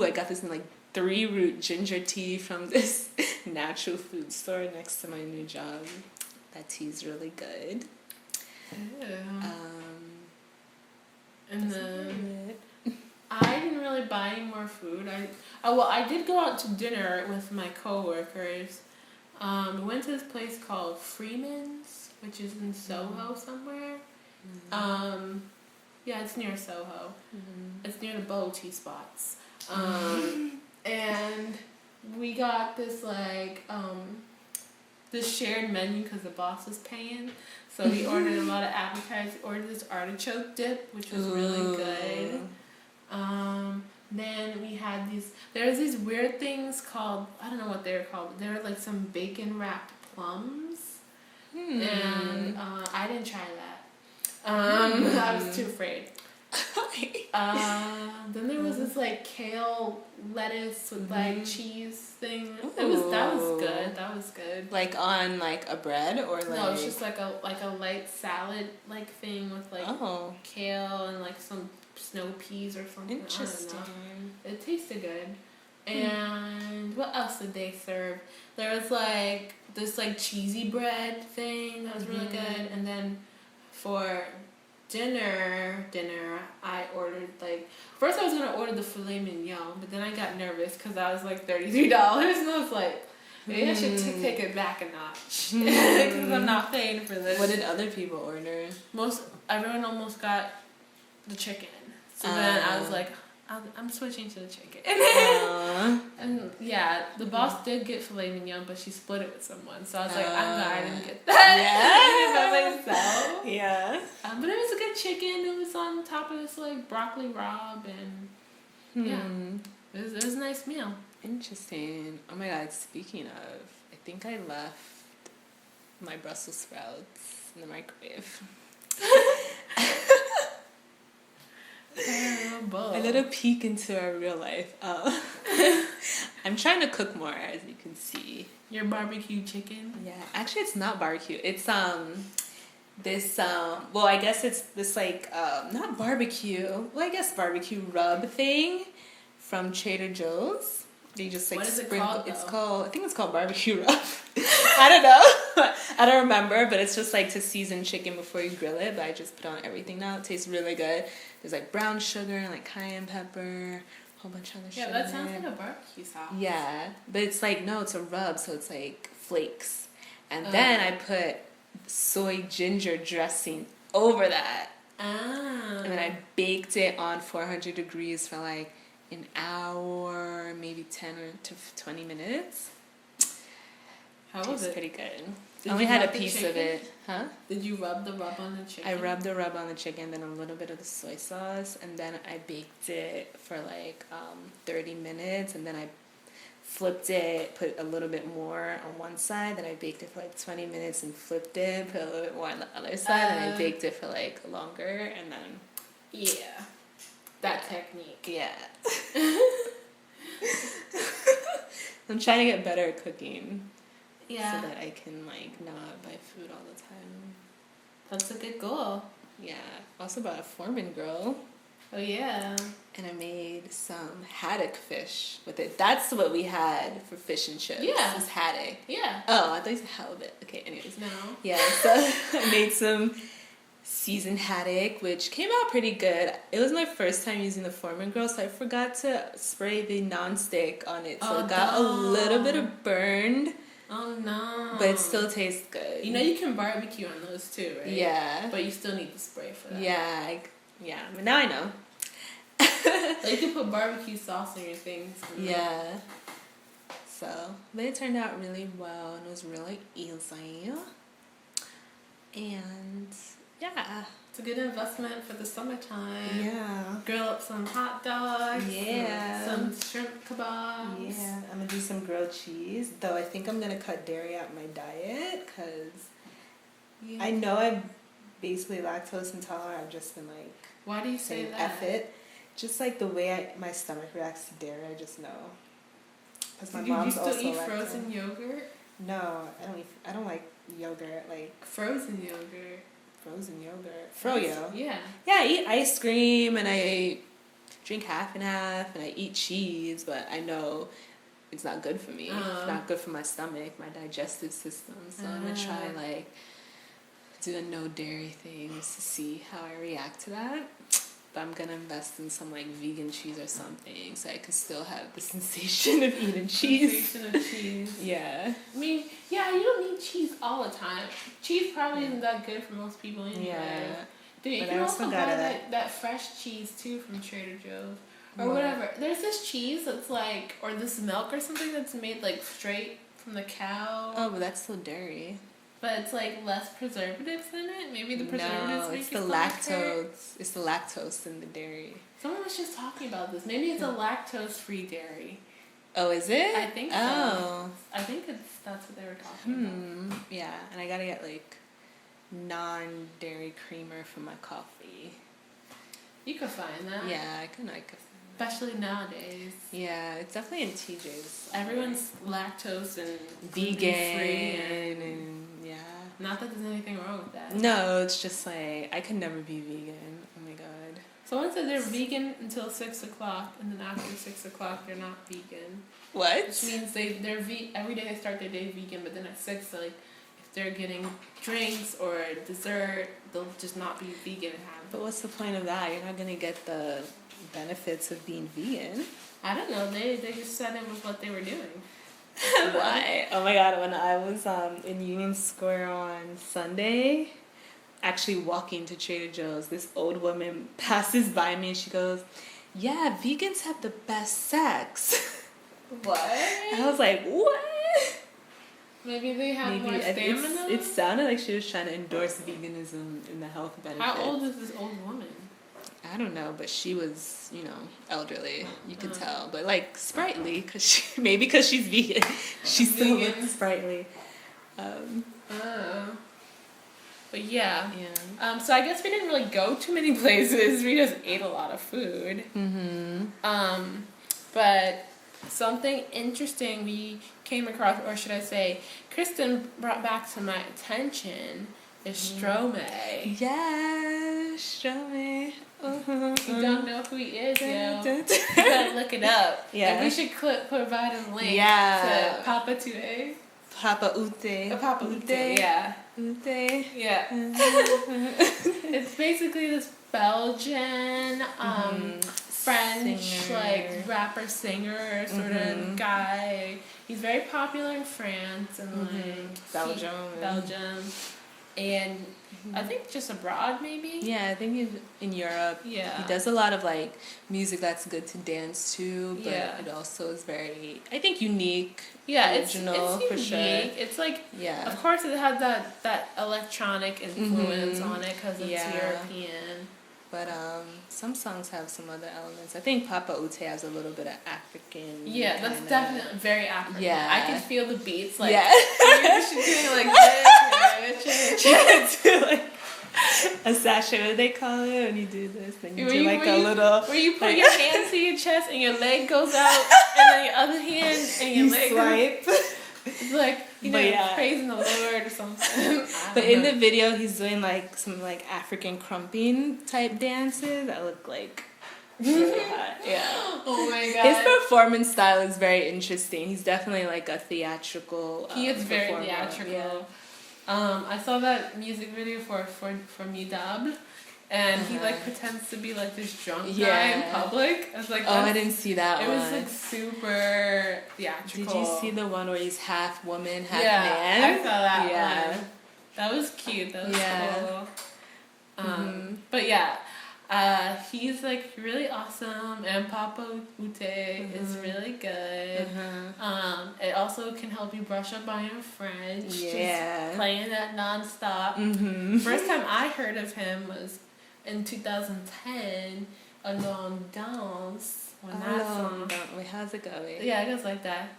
I got this new 3-root ginger tea from this natural food store next to my new job. That tea's really good.
And then I didn't really buy any more food. I did go out to dinner with my coworkers. We went to this place called Freeman's, which is in Soho somewhere. Yeah, it's near Soho. It's near the bubble tea spots. And we got this this shared menu because the boss was paying. So we ordered a lot of appetizers. We ordered this artichoke dip, which was really good. Then we had there's these weird things called, I don't know what what they were called. They were like some bacon wrapped plums, and I didn't try that. I was too afraid. Then there was this like kale lettuce with like cheese thing. That was good. That was good.
Like on like a bread or like
no, it's just like a light salad like thing with like kale and like some snow peas or something.
Interesting.
I don't know. It tasted good. And what else did they serve? There was like this like cheesy bread thing that was really good. And then for dinner, I ordered like first I was gonna order the filet mignon, but then I got nervous because I was like $33, and I was like, maybe I should take it back a notch because I'm not paying for this.
What did other people order?
Everyone almost got the chicken, so then I was like, I'm switching to the chicken. And yeah, the boss did get filet mignon, but she split it with someone. So I was like, I'm glad I didn't get that by myself.
Yeah.
But it was a good chicken. It was on top of this like broccoli rabe, and it was a nice meal.
Interesting. Oh my God, speaking of, I think I left my Brussels sprouts in the microwave. A little peek into our real life. I'm trying to cook more, as you can see.
Your barbecue chicken?
Yeah, actually, it's not barbecue. It's this well, I guess it's this like not barbecue. Well, I guess barbecue rub thing from Trader Joe's. They just like
what is
sprinkle.
It's called,
I think it's called barbecue rub. I don't know. I don't remember, but it's just like to season chicken before you grill it. But I just put on everything now. It tastes really good. There's like brown sugar and like cayenne pepper, a whole bunch of other sugar.
Yeah, that sounds like a barbecue sauce.
Yeah, but it's like no, it's a rub, so it's like flakes, and then I put soy ginger dressing over that. And then I baked it on 400 degrees for like an hour, maybe 10 to 20 minutes.
How was it?
Pretty good. I only had a piece of it. Huh?
Did you rub the rub on the chicken?
I rubbed the rub on the chicken, then a little bit of the soy sauce, and then I baked it for like 30 minutes, and then I flipped it, put a little bit more on one side, then I baked it for like 20 minutes and flipped it, put a little bit more on the other side, and I baked it for like longer, and then...
Yeah. That technique.
Yeah. I'm trying to get better at cooking.
Yeah.
So that I can like not buy food all the time.
That's a good goal.
Yeah. Also bought a Foreman grill.
Oh yeah.
And I made some haddock fish with it. That's what we had for fish and chips.
Yeah.
It was haddock.
Yeah.
Oh, I thought you said halibut. Okay, anyways.
No.
Yeah, so I made some seasoned haddock, which came out pretty good. It was my first time using the Foreman grill, so I forgot to spray the nonstick on it. So it got a little bit of burned.
Oh no.
But it still tastes good.
You know you can barbecue on those too, right?
Yeah.
But you still need the spray for that.
Yeah, but now I know.
Like you can put barbecue sauce on your things.
Yeah. So, but it turned out really well, and it was really easy. And yeah.
It's a good investment for the summertime.
Yeah.
Grill up some hot dogs.
Yeah.
Some shrimp kebabs.
Yeah. I'm gonna do some grilled cheese, though I think I'm gonna cut dairy out of my diet, because I know I'm basically lactose intolerant. I've just been like,
why do you say that?
F it. Just like the way my stomach reacts to dairy, I just know. Because my mom's also
Do you still eat frozen yogurt?
No, I don't like yogurt. Like
frozen yogurt.
Frozen yogurt. Froyo.
Yeah.
Yeah, I eat ice cream and I drink half and half and I eat cheese, but I know it's not good for me. It's not good for my stomach, my digestive system. So I'm gonna try like do the no dairy things to see how I react to that. But I'm gonna invest in some like vegan cheese or something so I can still have the sensation of eating cheese.
Sensation of cheese.
Yeah.
I mean, yeah, you don't need cheese all the time. Cheese probably isn't that good for most people anyway.
Yeah.
Dude, you can also buy that fresh cheese too from Trader Joe's. Or whatever. There's this cheese that's like, or this milk or something that's made like straight from the cow.
Oh, but that's still dairy.
But it's like less preservatives in it. Maybe the preservatives make
it's the lactose. It's the lactose in the dairy.
Someone was just talking about this. Maybe it's a lactose-free dairy.
Oh, is it?
I think so.
Oh.
I think that's what they were talking about.
Yeah, and I gotta get like non-dairy creamer for my coffee.
You could find that.
Yeah, I could find that.
Especially nowadays.
Yeah, it's definitely in TJ's.
Everyone's lactose and
Vegan
free
and yeah.
Not that there's anything wrong with that.
No, it's just like I could never be vegan. Oh my god.
Someone said they're vegan until 6 o'clock, and then after 6 o'clock they're not vegan.
What?
Which means every day they start their day vegan, but then at 6, like if they're getting drinks or dessert, they'll just not be vegan and have.
But what's the point of that? You're not gonna get the benefits of being vegan.
I don't know. They just said it was what they were doing.
Why? Oh my god, when I was in Union Square on Sunday, actually walking to Trader Joe's, this old woman passes by me and she goes, "Yeah, vegans have the best sex."
What?
And I was like, what?
Maybe they have more stamina?
It sounded like she was trying to endorse veganism and the health benefits.
How old is this old woman?
I don't know, but she was, elderly. You could tell, but like sprightly, maybe because she's vegan, she still looks sprightly.
But yeah.
Yeah.
So I guess we didn't really go too many places. We just ate a lot of food. But something interesting we came across, or should I say, Kristen brought back to my attention is Stromae.
Yeah, Stromae.
You don't know who he is, yo. You gotta look it up.
Yeah.
And we should provide a link to Papa Tue.
Papa Ute.
Papa Ute, yeah.
Ute.
Yeah. It's basically this Belgian, French,
singer.
like rapper singer sort of guy. He's very popular in France and like Belgium. And I think just abroad, maybe.
Yeah, I think he's in Europe.
Yeah.
He does a lot of like music that's good to dance to, but
Yeah.
it also is very, I think, unique.
Yeah,
original,
it's
for
unique.
sure.
It's like,
Yeah.
of course, it has that electronic influence on it because it's European.
But some songs have some other elements. I think Papa Ute has a little bit of African.
Yeah, that's definitely very African.
Yeah.
I can feel the beats. Like,
yeah.
you're just doing like this.
Do like a sachet, what do they call it when you do this? Then you do like a little.
Where you put your hand to your chest and your leg goes out, and then your other hand and your leg
swipe.
It's like, praising the Lord or something.
But in the video, he's doing like some like African crumping type dances that look like really hot. Yeah.
Oh my god.
His performance style is very interesting. He's definitely like a theatrical.
He is very
performer.
theatrical.
Yeah.
I saw that music video for Midab, and he like pretends to be like this drunk guy in public. I was like,
I didn't see that one.
It was like super theatrical.
Did you see the one where he's half woman, half
man? I saw that one. That was cute. That was cool. But yeah. He's like really awesome, and Papa Ute is really good. It also can help you brush up on your French. Just playing that nonstop. First time I heard of him was in 2010, Alone Dance. When that song.
Wait, how's it going?
Yeah, it goes like that.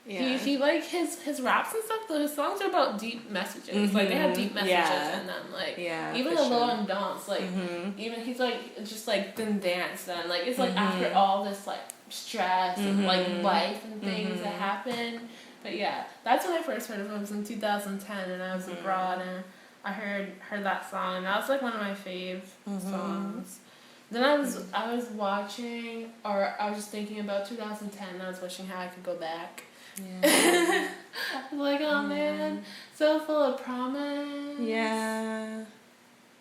Yeah.
He like his raps and stuff. His songs are about deep messages. Like they have deep messages in them. Like even the long dance. Like even he's like just like didn't dance then. Like it's like after all this like stress and like life and things that happen. But yeah, that's when I first heard of him. It was in 2010, and I was abroad, and I heard that song, and that was like one of my fave songs. Then I was watching, or I was just thinking about 2010. And I was wishing how I could go back. Yeah. I was like, oh man, so full of promise.
Yeah.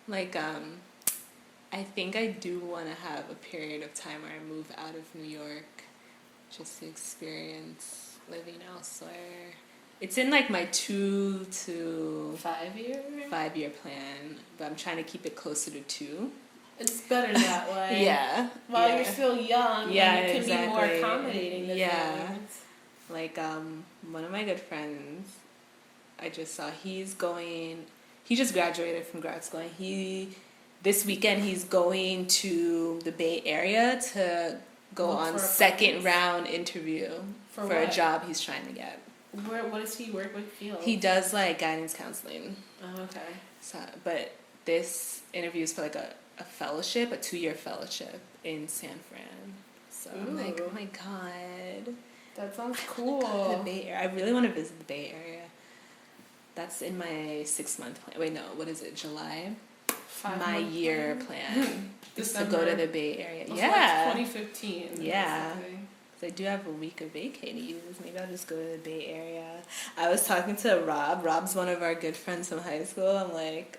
Like, I think I do want to have a period of time where I move out of New York just to experience living elsewhere. It's in like my 2 to
5
5 year plan, but I'm trying to keep it closer to 2.
It's better that way.
Yeah.
While you're still young, and you can be more accommodating to things.
Like, one of my good friends, I just saw, he just graduated from grad school, and he this weekend he's going to the Bay Area to go on second round interview for a job he's trying to get.
What does he work with? Field?
He does like guidance counseling.
Oh, okay.
So, but this interview is for like a fellowship, a 2-year fellowship in San Fran. So I'm like, oh my god.
That sounds cool.
The Bay Area. I really want to visit the Bay Area. That's in my 6-month plan. Wait, no, what is it? July? My year plan is to go to the Bay Area. Yeah.
Like 2015.
Yeah. I do have a week of vacay to use. Maybe I'll just go to the Bay Area. I was talking to Rob. Rob's one of our good friends from high school. I'm like,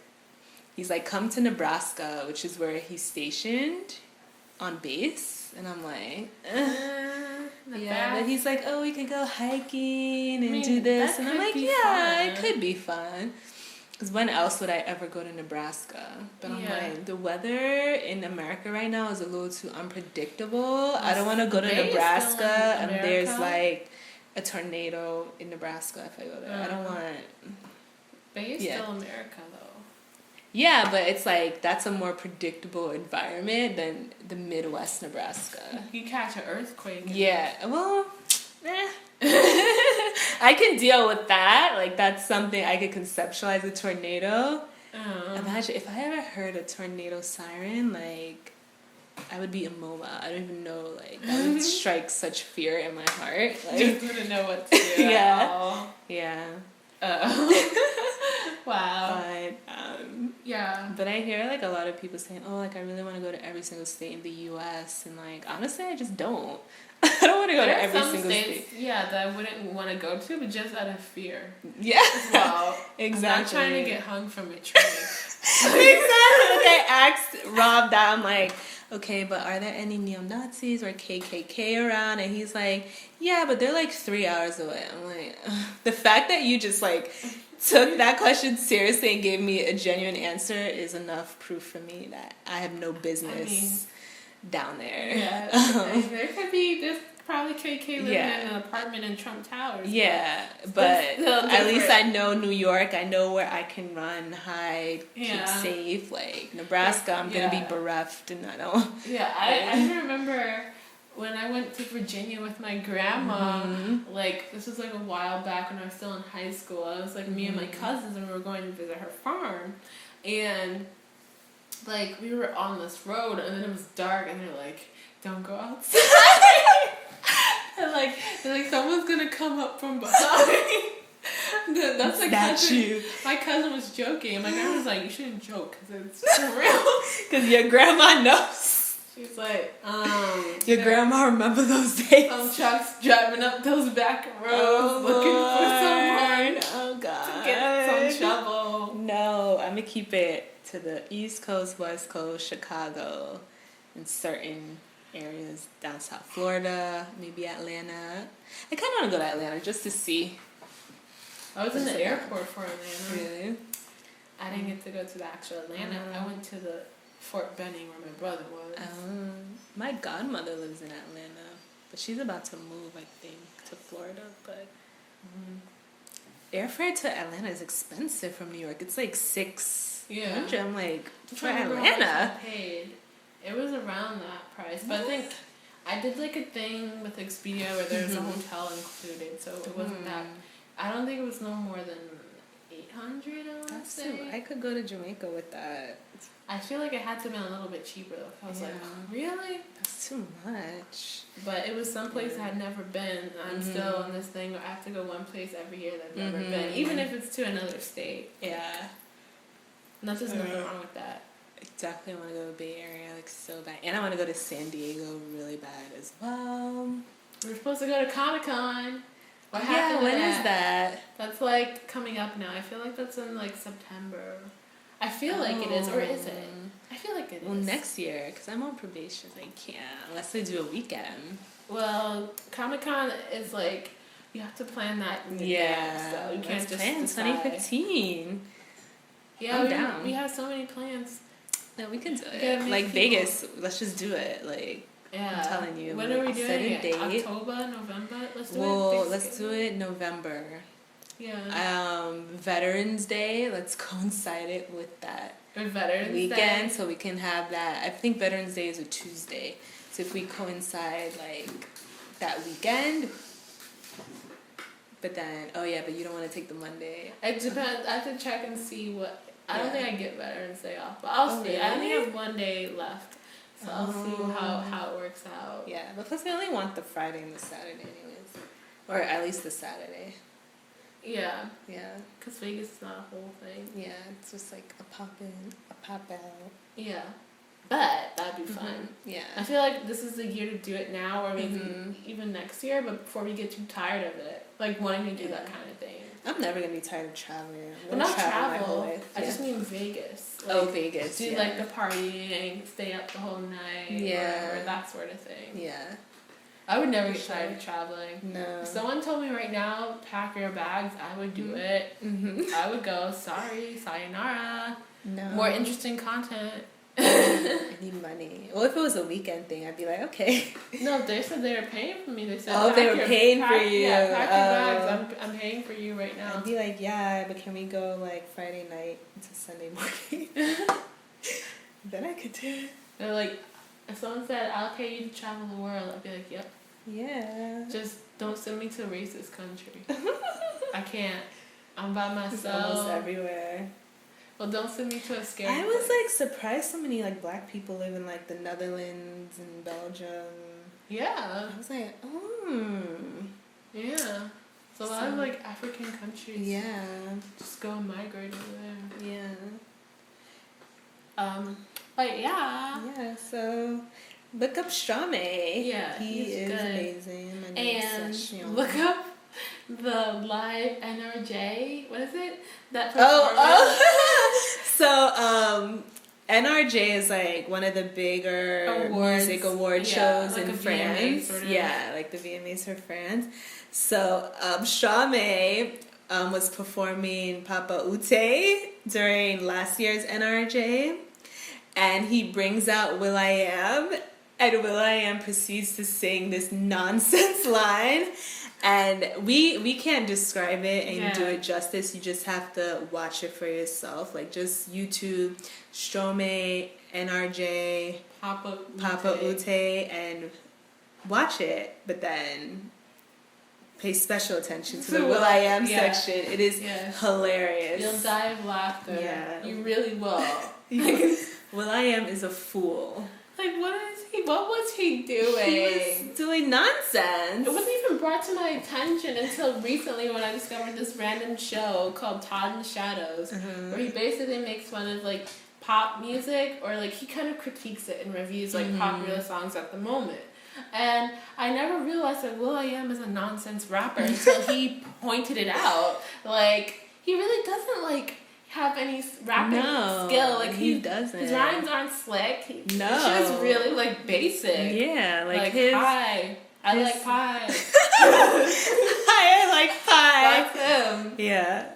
he's like, come to Nebraska, which is where he's stationed on base. And I'm like, yeah. But he's like, oh, we could go hiking and do this. And I'm like, yeah, it could be fun. Because when else would I ever go to Nebraska? But I'm like, the weather in America right now is a little too unpredictable. I don't want to go to Nebraska and there's like a tornado in Nebraska if I go there. I don't want...
Bay is still America though.
Yeah, but it's like, that's a more predictable environment than the Midwest Nebraska.
You catch an earthquake.
Yeah, well, I can deal with that. Like, that's something I could conceptualize, a tornado. Imagine if I ever heard a tornado siren, like, I would be immobile. I don't even know, like, that would strike such fear in my heart. Like,
just wouldn't know what to do.
Yeah.
Wow.
But I hear, like, a lot of people saying, oh, like, I really want to go to every single state in the U.S. And, like, honestly, I just don't. I don't want to go to every single state.
Yeah, that I wouldn't want to go to, but just out of fear.
Yeah.
Well,
exactly.
I'm not trying to get hung from a tree.
Exactly. Like, I asked Rob that. I'm like, okay, but are there any neo-Nazis or KKK around? And he's like, yeah, but they're like 3 hours away. I'm like, the fact that you just like took that question seriously and gave me a genuine answer is enough proof for me that I have no business down there.
Yeah, there could be, there's probably KK living in an apartment in Trump Towers.
Yeah, but at least I know New York. I know where I can run, hide, keep safe. Like Nebraska, I'm gonna be bereft, and I don't.
Yeah, I remember when I went to Virginia with my grandma. Like, this was like a while back when I was still in high school. I was like me and my cousins, and we were going to visit her farm, and like we were on this road, and then it was dark, and they're like, "Don't go outside." And like, someone's gonna come up from behind. That's like my cousin was joking. My grandma was like, "You shouldn't joke because it's for real." Because
your grandma knows.
She's like,
your grandma remember those days.
Some trucks driving up those back roads looking for someone.
Oh God.
To get some trouble.
No, I'm gonna keep it to the East Coast, West Coast, Chicago, and certain areas down South Florida, maybe Atlanta. I kind of want to go to Atlanta just to see.
I was in the airport for Atlanta.
Really?
I didn't get to go to the actual Atlanta. I went to the Fort Benning where my brother was.
My godmother lives in Atlanta, but she's about to move, I think, to Florida. But airfare to Atlanta is expensive from New York. It's like $600. I'm like, for Atlanta.
Paid. It was around that price, but I think I did like a thing with Expedia where there was a hotel included, so it wasn't that. I don't think it was no more than $800.
I could go to Jamaica with that.
I feel like it had to have been a little bit cheaper though. I was like, really?
That's too much.
But it was some place I had never been. I'm still on this thing where I have to go one place every year that I've never been, even if it's to another state.
Yeah.
There's nothing wrong with that.
I definitely want to go to the Bay Area, like, so bad. And I want to go to San Diego really bad as well.
We're supposed to go to Comic-Con.
When is that?
That's, like, coming up now. I feel like that's in, like, September. I feel like it is, or is it? I feel like it is.
Well, next year, because I'm on probation. I can't, unless they do a weekend.
Well, Comic-Con is, like, you have to plan that in advance, so you can't just
plan 2015.
Yeah,
I'm down.
We have so many plans.
No, we can do it. Like Vegas, let's just do it. Like, I'm telling you.
When are we doing
set a
it?
date.
October, November? Let's do it.
Well, let's do it November.
Yeah.
Veterans Day, let's coincide it with that
Veterans
weekend,
Day.
so we can have that. I think Veterans Day is a Tuesday, so if we coincide like that weekend. But then, oh yeah, but you don't want to take the Monday.
It depends. I have to check and see what. I don't think I get Veterans Day off, but I'll see.
Really?
I only have one day left, so I'll see how it works out.
Yeah, but plus we only want the Friday and the Saturday anyways. Or at least the Saturday.
Yeah.
Yeah.
Because Vegas is not a whole thing.
Yeah, it's just like a pop in, a pop out.
Yeah. But that'd be fun.
Yeah.
I feel like this is the year to do it now, or maybe even next year, but before we get too tired of it. Like wanting to do that kind of thing.
I'm never going to be tired of traveling.
But not travel. I just mean Vegas. Like,
Vegas.
Do like the partying, stay up the whole night.
Yeah.
Or that sort of thing.
Yeah.
I would never get tired of traveling.
No.
If someone told me right now, pack your bags, I would do it. I would go, sorry, sayonara.
No.
More interesting content.
I need money. Well, if it was a weekend thing, I'd be like, okay.
No, they said they were paying for me. They said,
they were paying for you.
Yeah, pack your bags. I'm paying for you right now.
I'd be like, yeah, but can we go like Friday night to Sunday morning? Then I could do it.
They're like, if someone said, I'll pay you to travel the world, I'd be like, yep.
Yeah.
Just don't send me to a racist country. I can't. I'm by myself.
It's almost everywhere.
Well, don't send me to a scary
I was
place.
like surprised so many like black people live in like the Netherlands and Belgium.
Yeah.
I was like,
Yeah. So a lot of like African countries.
Yeah.
Just go and migrate over there.
Yeah.
But yeah.
Yeah, so look up Strame.
Yeah.
He is
good.
amazing. My name is
And
Session.
look up the live NRJ. What is it? That
So, NRJ is like one of the bigger music award shows
like
in
a
France.
VMA sort of.
Yeah, like the VMAs for France. So, Strame was performing Papa Ute during last year's NRJ. And he brings out will.i.am, and will.i.am proceeds to sing this nonsense line. And we can't describe it and do it justice. You just have to watch it for yourself. Like, just YouTube, Strome, NRJ, Papa Ute, and watch it. But then pay special attention to the will.i.am section. It is hilarious.
You'll die of laughter.
Yeah.
You really will.
will.i.am is a fool.
Like, what was he doing?
He was doing nonsense.
It wasn't even brought to my attention until recently when I discovered this random show called Todd in the Shadows, where he basically makes fun of, like, pop music, or, like, he kind of critiques it and reviews, like, popular songs at the moment. And I never realized that will.i.am is a nonsense rapper until he pointed it out. Like, he really doesn't, like, have any rapping skill. Like,
he doesn't.
His rhymes aren't slick.
No.
It's just really, like, basic.
Yeah, like
his... Pie. I like pie.
I like pie.
That's him.
Yeah.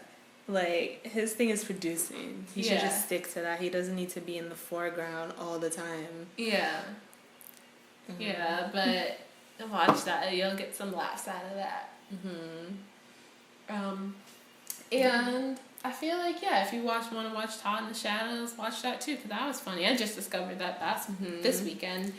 Like, his thing is producing. He should just stick to that. He doesn't need to be in the foreground all the time.
Yeah. Yeah, but watch that. You'll get some laughs out of that. And I feel like, if you want to watch Todd in the Shadows, watch that too, because that was funny. I just discovered that's this weekend.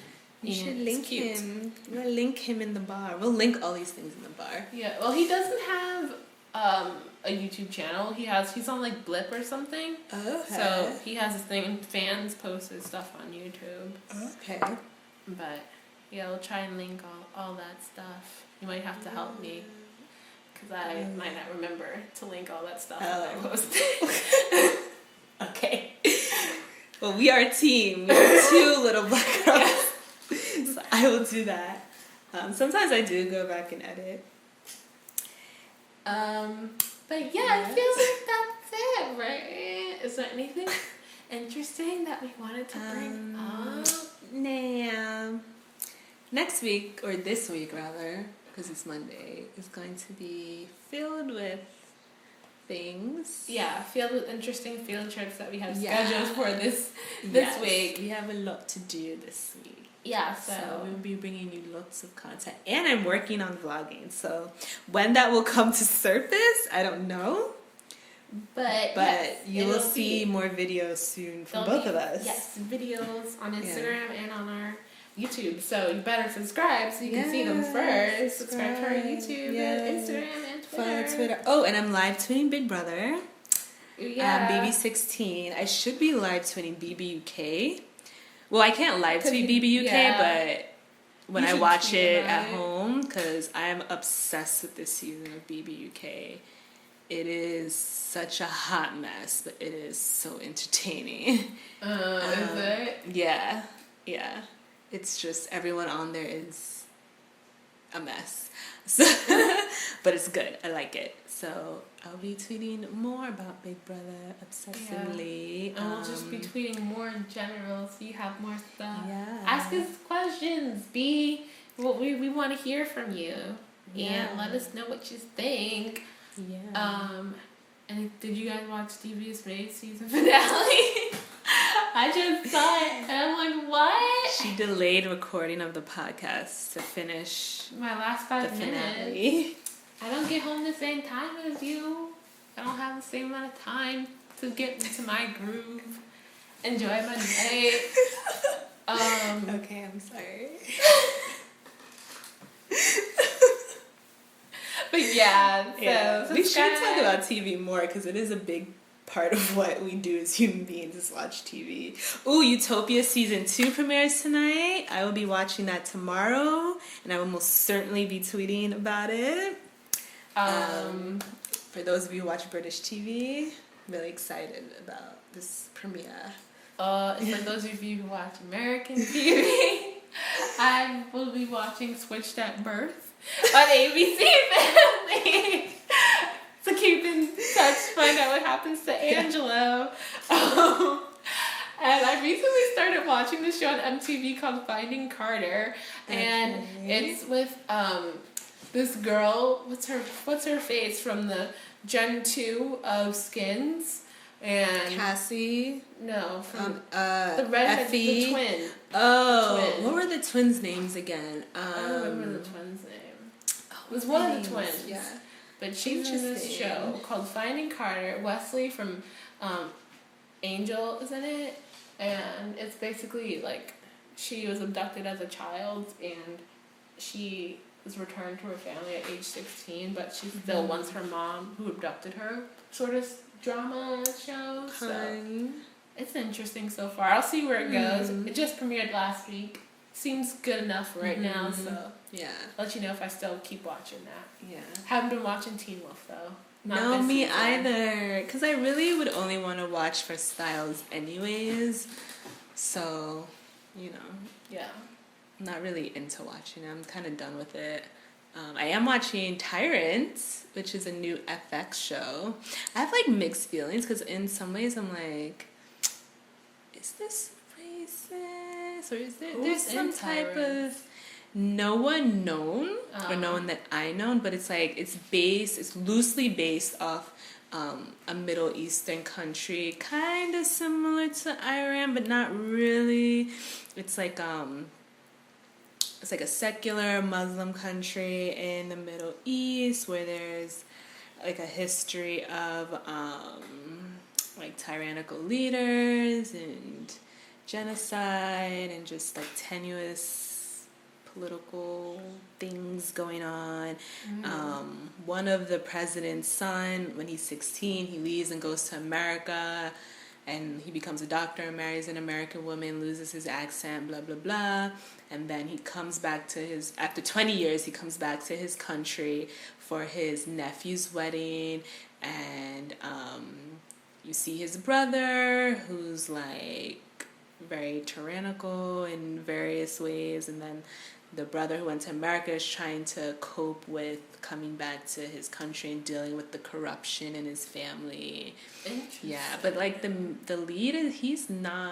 You should link him. We'll link him in the bar. We'll link all these things in the bar.
Yeah, well, he doesn't have a YouTube channel. He's on like Blip or something.
Okay.
So he has this thing, and fans post his stuff on YouTube.
Okay.
But yeah, we'll try and link all that stuff. You might have to help me, because I might not remember to link all that stuff that I posted.
Okay. Well, we are a team. We are two little black girls. So I will do that. Sometimes I do go back and edit.
But yeah, I feel like that's it, right? Is there anything interesting that we wanted to bring up?
Nah. Next week, or this week rather, because it's Monday, is going to be filled with things.
Yeah, filled with interesting field trips that we have scheduled for this week.
We have a lot to do this week.
Yeah,
So
so
we'll be bringing you lots of content. And I'm working on vlogging. So when that will come to surface, I don't know.
But
yes, you will
it'll
see
be,
more videos soon from
there'll
both of us.
Yes, videos on Instagram and on our YouTube. So you better subscribe so you can see them first. Subscribe to our YouTube and Instagram and Twitter.
Oh, and I'm live tweeting Big Brother.
Yeah.
BB16. I should be live tweeting BBUK. Well, I can't live tweet BBUK, but when I watch it at home, because I'm obsessed with this season of BBUK. It is such a hot mess, but it is so entertaining.
Is it?
Yeah. It's just everyone on there is a mess. So, but it's good. I like it. So I'll be tweeting more about Big Brother obsessively.
Yeah. And we'll just be tweeting more in general, so you have more stuff.
Yeah.
Ask us questions. We want to hear from you.
Yeah.
And let us know what you think.
Yeah.
And did you guys watch TV's May season finale? I just saw it and I'm like, what?
She delayed recording of the podcast to finish
my last 5
finale.
minutes. I don't get home the same time as you. I don't have the same amount of time to get into my groove. Enjoy my night.
Okay, I'm sorry.
But yeah, so
we should talk about TV more because it is a big part of what we do as human beings is watch TV. Ooh, Utopia season 2 premieres tonight. I will be watching that tomorrow, and I will most certainly be tweeting about it. For those of you who watch British TV, really excited about this premiere.
For those of you who watch American TV, I will be watching Switched at Birth on ABC Family. So keep in touch, find out what happens to Angelo. And I recently started watching this show on MTV called Finding Carter, and it's with this girl. What's her face from the Gen 2 of Skins. And
Cassie.
No, from the redhead,
Effie.
the twin.
Oh,
The twin.
what were the twins' names again?
I don't remember the twin's name. It was one of the twins.
Yeah.
But she's in this show called Finding Carter. Wesley from Angel is in it. And it's basically like she was abducted as a child and she was returned to her family at age 16, but she still wants her mom who abducted her, sort of drama show. So it's interesting so far. I'll see where it goes. It just premiered last week. Seems good enough right now, so
yeah.
I'll let you know if I still keep watching that.
Yeah.
Haven't been watching Teen Wolf though.
No, me either. Because I really would only want to watch for styles anyways. So,
Yeah.
I'm not really into watching it. I'm kind of done with it. I am watching Tyrants, which is a new FX show. I have mixed feelings because in some ways I'm like, is this racist? Or is there's some type of no one known or no one that I know, but it's it's loosely based off a Middle Eastern country, kind of similar to Iran, but not really. It's like a secular Muslim country in the Middle East where there's a history of tyrannical leaders and genocide and just tenuous political things going on. One of the president's son, when he's 16, he leaves and goes to America, and he becomes a doctor and marries an American woman, loses his accent, blah, blah, blah. And then he comes back after 20 years, he comes back to his country for his nephew's wedding. And you see his brother, who's very tyrannical in various ways. And then the brother who went to America is trying to cope with coming back to his country and dealing with the corruption in his family. Yeah, but the lead, he's not